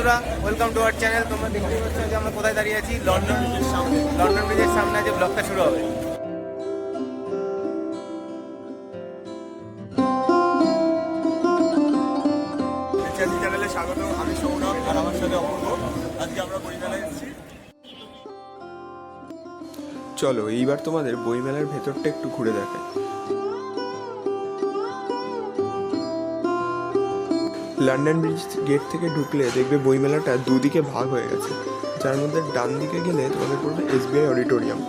বন্ধুরা, welcome to our channel. তোমরা দেখতে পাচ্ছ যে আমরা কোথায় দাঁড়িয়ে আছি, লন্ডন ব্রিজের সামনে। লন্ডন ব্রিজের সামনে আজ ব্লগটা শুরু হবে। চ্যানেলে স্বাগত। আমি সৌরভ আর আমার সাথে অপূর্ব। আজকে আমরা বইমেলায় এসেছি। চলো এইবার তোমাদের বইমেলার ভেতরটা একটু ঘুরে দেখাই। লন্ডন ব্রিজ গেট থেকে ঢুকলে দেখবে বইমেলাটা দুদিকে ভাগ হয়ে গেছে, যার মধ্যে ডান দিকে গেলে তোমাদের পড়বে SBI অডিটোরিয়াম,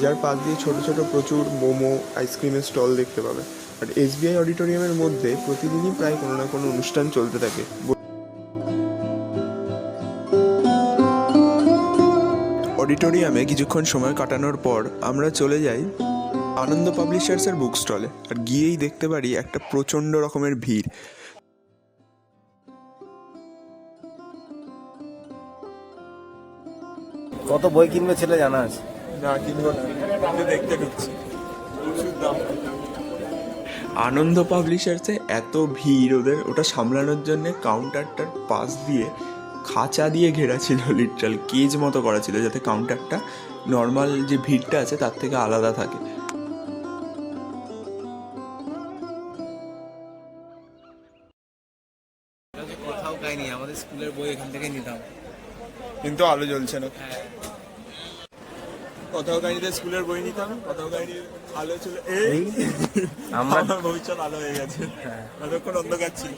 যার পাশ দিয়ে ছোট ছোট প্রচুর মোমো আইসক্রিমের স্টল দেখতে পাবে। আর SBI অডিটোরিয়ামের মধ্যে প্রতিদিনই প্রায় কোনো না কোনো অনুষ্ঠান চলতে থাকে। অডিটোরিয়ামে কিছুক্ষণ সময় কাটানোর পর আমরা চলে যাই আনন্দ পাবলিশার্সের বুক স্টলে। আর গিয়েই দেখতে পারি একটা প্রচণ্ড রকমের ভিড়। কত বই কিনবে ছেলে জানা আছে? না, কিনবো না, দেখতে ঢুকছি। প্রচুর দাম। আনন্দ পাবলিশার্সে এত ভিড়, ওটা সামলানোর জন্য কাউন্টারটার পাশ দিয়ে খাঁচা দিয়ে ঘেরা ছিল, লিটারাল কেজ মতো করা ছিল, যাতে কাউন্টারটা নর্মাল যে ভিড়টা আছে তার থেকে আলাদা থাকে। কোথাও পাইনি, আমাদের স্কুলের বই এখান থেকে নিতাম, কিন্তু আলো জ্বলছে না। কোথাও কাহিনীতে স্কুলের বই নিতাম, কোথাও কাহিনী আলো ছিল। এই আমার ভবিষ্যৎ আলো হয়ে গেছে, এতক্ষণ অন্ধকার ছিল।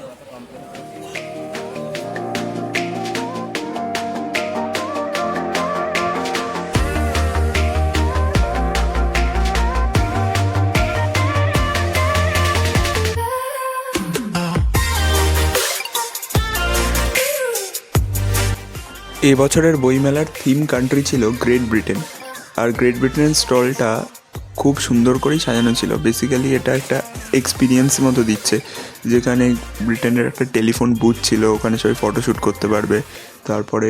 এবছরের বইমেলার থিম কান্ট্রি ছিল গ্রেট ব্রিটেন। আর গ্রেট ব্রিটেনের স্টলটা খুব সুন্দর করেই সাজানো ছিল। বেসিক্যালি এটা একটা এক্সপিরিয়েন্স মতো দিচ্ছে, যেখানে ব্রিটেনের একটা টেলিফোন বুথ ছিল, ওখানে সবাই ফটোশ্যুট করতে পারবে। তারপরে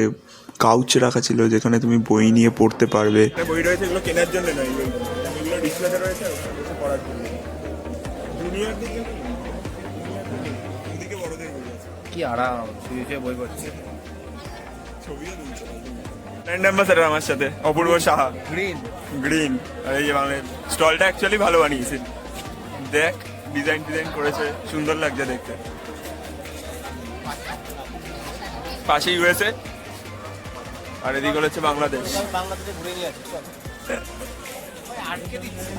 কাউচ রাখা ছিল যেখানে তুমি বই নিয়ে পড়তে পারবে। বই রয়েছে, এগুলো কেনার জন্য নয়, এগুলো ডিসপ্লেতে রয়েছে পড়ার জন্য। জুনিয়র দিকে বড়দের বই আছে, কি আরাম শুয়ে বই পড়ছে। ছবিও তুলছে। ব্র্যান্ড অ্যাম্বাসেডর আমার সাথে অপূর্ব সাহা, গ্রিন। আর এই যে বাংলার স্টলটা অ্যাকচুয়ালি ভালো বানিয়েছে, দেখ ডিজাইন করেছে, সুন্দর লাগছে দেখতে। পাশে USA আর এদিকে হচ্ছে বাংলাদেশ। বাংলাদেশে ঘুরে নিয়ে আসি, আটকে দিচ্ছে।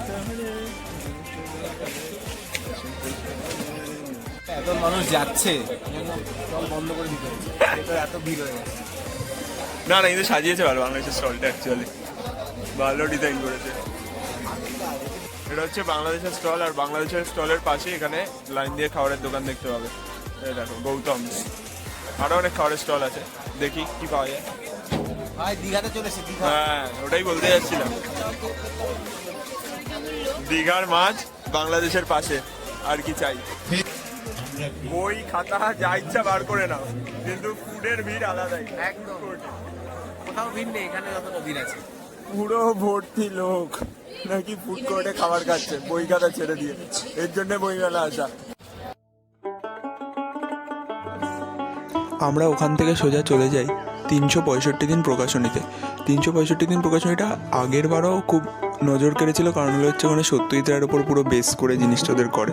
এত মানুষ যাচ্ছে, বন্ধ করে দিতে হচ্ছে, এত ভিড় হয়ে গেছে। না কিন্তু সাজিয়েছে ভালো বাংলাদেশের স্টলটা, অ্যাকচুয়ালি ভালো ডিজাইন করেছে। এটা হচ্ছে বাংলাদেশের স্টল, আর বাংলাদেশের স্টলের পাশে এখানে লাইন দিয়ে খাবারের দোকান দেখতে পাবে। এই দেখো গৌতম, আরো অনেক খাবারের স্টল আছে, দেখি কি পাওয়া যায়। ভাই দীঘাতে চলেছে, হ্যাঁ ওটাই বলতে যাচ্ছিলাম, দীঘার মাছ বাংলাদেশের পাশে, আর কি চাই। বই খাতা যা ইচ্ছা বার করে নাও, কিন্তু ফুডের ভিড় আলাদাই। একদম কোথাও ভিড় নেই, এখানে যতটা ভিড় আছে। পুরো ভর্তি লোক নাকি ফুড কোর্টে খাবার খাচ্ছে, বই খাতা ছেড়ে দিয়ে। এর জন্য বইমেলা আসা। আমরা ওখান থেকে সোজা চলে যাই 365 দিন প্রকাশনীতে। 365 দিন প্রকাশনীটা আগের বারও খুব নজর কেড়েছিল, কারণ হচ্ছে ওখানে সত্যজিৎ রায়ের ওপর পুরো বেস করে জিনিসটা ওদের করে।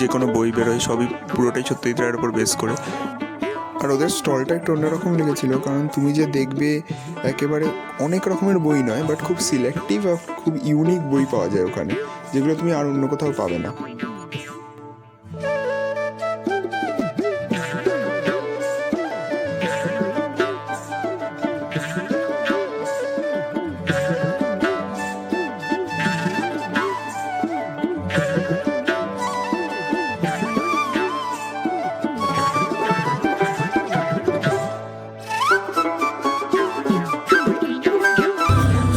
যে কোনো বই বেরোয় সবই পুরোটাই সত্যজিৎ রায়ের ওপর বেস করে। আর ওদের স্টলটা একটু অন্যরকম লেগেছিল, কারণ তুমি যে দেখবে একেবারে অনেক রকমের বই নয়, বাট খুব সিলেক্টিভ আর খুব ইউনিক বই পাওয়া যায় ওখানে, যেগুলো তুমি আর অন্য কোথাও পাবে না।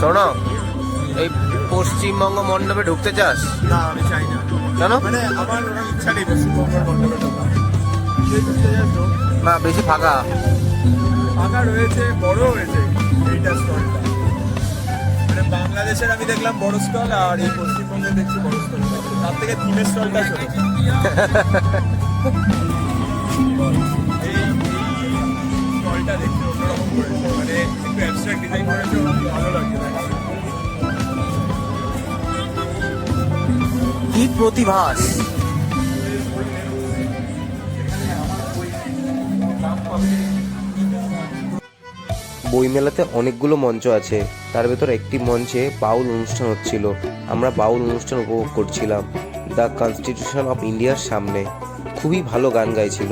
শোনো, এই পশ্চিমবঙ্গ মণ্ডপে ঢুকতে চাস? না আমি চাই না। কেন? মানে আমার ওরকম ইচ্ছা নেই পশ্চিমবঙ্গের মণ্ডপে ঢোকা। না, বেশি ফাঁকা ফাঁকা রয়েছে, বড় হয়েছে এইটা স্টলটা। মানে বাংলাদেশের আমি দেখলাম বড় স্টল, আর এই পশ্চিমবঙ্গে দেখছি বড় স্টল, তার থেকে থিমের স্টলটা ছোট। এই স্টলটা দেখতে অন্যরকম করেছে, মানে একটু অ্যাবস্ট্রাক্ট ডিজাইন করেছে, ভালো লাগছে দেখতে। কি প্রতিভাস! বইমেলাতে অনেকগুলো মঞ্চ আছে, তার ভেতর একটি মঞ্চে বাউল অনুষ্ঠান হচ্ছিল। আমরা বাউল অনুষ্ঠান উপভোগ করছিলাম দ্য কনস্টিটিউশন অফ ইন্ডিয়ার সামনে। খুবই ভালো গান গাইছিল।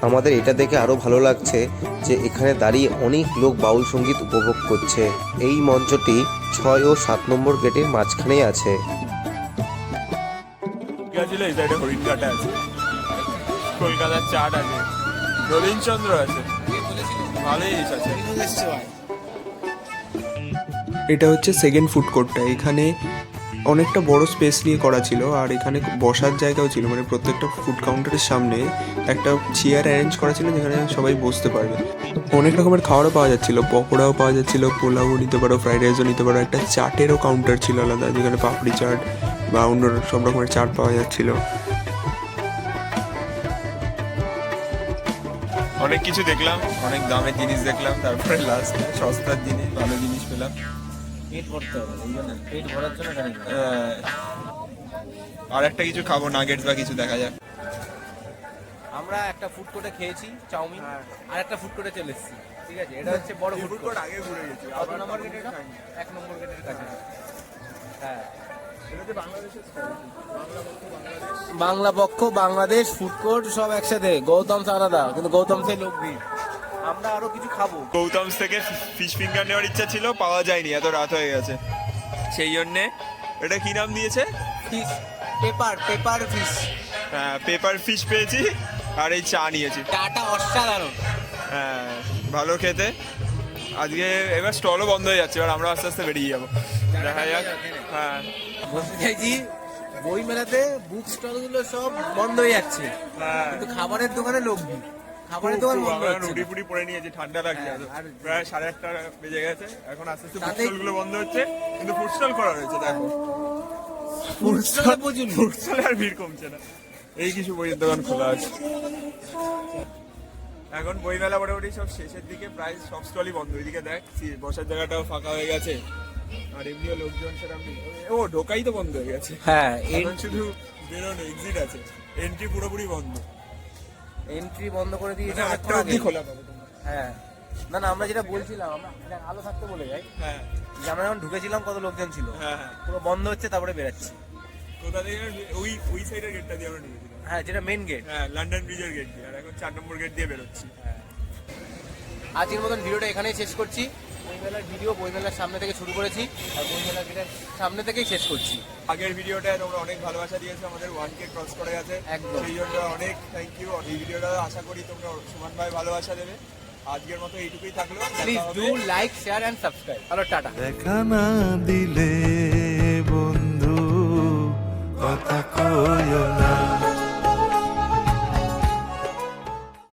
আমাদের এটা দেখে আরও ভালো লাগছে যে এখানে দাঁড়িয়ে অনেক লোক বাউল সঙ্গীত উপভোগ করছে। এই মঞ্চটি 6 ও 7 নম্বর গেটের মাঝখানেই আছে। ছিল এই সাইডে হরিণঘাটা আছে, কলকাতার চাট আছে, রবীন্দ্রচন্দ্র আছে, ভালোই জিনিস আছে। এটা হচ্ছে সেকেন্ড ফুড কোর্টটা। এখানে অনেকটা বড় স্পেস নিয়ে করা ছিল, আর এখানে বসার জায়গাও ছিল, মানে প্রত্যেকটা ফুড কাউন্টারের সামনে একটা চেয়ার অ্যারেঞ্জ করা ছিল যেখানে সবাই বসতে পারবে। অনেক রকমের খাবারও পাওয়া যাচ্ছিল, পকোড়াও পাওয়া যাচ্ছিল, পোলাও নিতে পারো, ফ্রাইড রাইসও নিতে পারো। একটা চাটেরও কাউন্টার ছিল আলাদা, যেখানে পাপড়ি চাট বা অন্য সব রকমের চাট পাওয়া যাচ্ছিল। অনেক কিছু দেখলাম, অনেক দামের জিনিস দেখলাম, তারপরে লাস্ট সস্তার জিনিস, ভালো জিনিস পেলাম। পেট ভরতে হবে, এই জন্য পেট ভরার জন্য এখানে এলাম। আর একটা কিছু খাবো, নাগেটস বা কিছু দেখা যাক। আমরা একটা ফুড কোর্টে খেয়েছি চাউমিন, আর একটা ফুড কোর্টে চলে এসেছি। ঠিক আছে, এটা হচ্ছে বড় ফুড কোর্ট। আগে ঘুরে গেছি, কত নম্বর গেট এটা? 1 নম্বর গেটের কাছে। হ্যাঁ, এটা হচ্ছে বাংলাদেশের style, বাংলাদেশ। বাংলা পক্ষ, বাংলাদেশ ফুড কোর্ট সব একসাথে। গৌতম আলাদা, কিন্তু গৌতম সে লোক ভিড়। আমরা আরো কিছু খাবো। গৌতমস থেকে ফিশ ফিঙ্গার নেওয়ার ইচ্ছা ছিল, পাওয়া যায়নি, এত রাত হয়ে গেছে। সেই জন্যে এটা কি নাম দিয়েছে? Fish paper fish. হ্যাঁ, পেপার ফিশ পেয়েছি, আর এই চা নিয়েছি। চাটা অসাধারণ। হ্যাঁ, ভালো খেতে। আজকে এবার স্টলও বন্ধ হয়ে যাচ্ছে, এবার আমরা আস্তে আস্তে বেরিয়ে যাবো, দেখা যাক। হ্যাঁ, বলতে চাইছি বই মেলাতে বুক স্টল গুলো সব বন্ধ হয়ে যাচ্ছে, হ্যাঁ। কিন্তু খাবারের দোকানে লোক ভিড়। খাবারের দোকান বন্ধ হচ্ছে রুটি না। ফুটি পরে নিয়েছি, ঠান্ডা লাগছে। হ্যাঁ, আর প্রায় 8:30 বেজে গেছে, এখন আস্তে আস্তে তাতেই- ফুড গুলো বন্ধ হচ্ছে, কিন্তু ফুড স্টল করা রয়েছে। দেখো, ফুড স্টলে প্রচুর লোক। ফুড স্টলে আর ভিড় কমছে না। এই কিছু বইয়ের দোকান খোলা আছে। এখন বইমেলা মোটামুটি সব শেষের দিকে, প্রায় সব স্টলই বন্ধ। ওইদিকে দেখ, বসার জায়গাটাও ফাঁকা হয়ে গেছে, আর এমনিও লোকজন সেরকম নেই। ও, ঢোকাই তো বন্ধ হয়ে গেছে। হ্যাঁ, এখন শুধু বেরোনো, এক্সিট আছে, এন্ট্রি পুরোপুরি বন্ধ। এন্ট্রি বন্ধ করে দিয়েছে মানে অনেকক্ষণ 8টা আগে। অবধি খোলা পাবে তোমরা। হ্যাঁ, না আমরা যেটা বলছিলাম, আমরা দেখ, আলো থাকতে বলে যাই হ্যাঁ, যে আমরা যখন ঢুকেছিলাম কত লোকজন ছিল। হ্যাঁ, হ্যাঁ। পুরো বন্ধ হচ্ছে, তারপরে বেরাচ্ছি। কোথা থেকে? ওই সাইডের গেটটা দিয়ে আমরা ঢুকেছিলাম। হ্যাঁ, যেটা মেন গেট। হ্যাঁ, লন্ডন ব্রিজের গেট দিয়ে, আর এখন 4 নম্বর গেট দিয়ে বেরোচ্ছি। আজকের মতন ভিডিওটা এখানেই শেষ করছি। বইমেলার ভিডিও বইমেলার সামনে থেকে শুরু করেছি, আর বইমেলার গেটের সামনে থেকেই শেষ করছি। আগের ভিডিওটায় তোমরা অনেক ভালোবাসা দিয়েছো, আমাদের 1K ক্রস করে গেছে, একদম। সেই জন্য অনেক থ্যাংক ইউ। এই ভিডিওটা আশা করি তোমরা সমানভাবে ভালোবাসা দেবে। আজকের মতো এইটুকুই থাকলো, please do like, share and subscribe. Hello, tata. দেখা না দিলে বন্ধু কথা কইও না।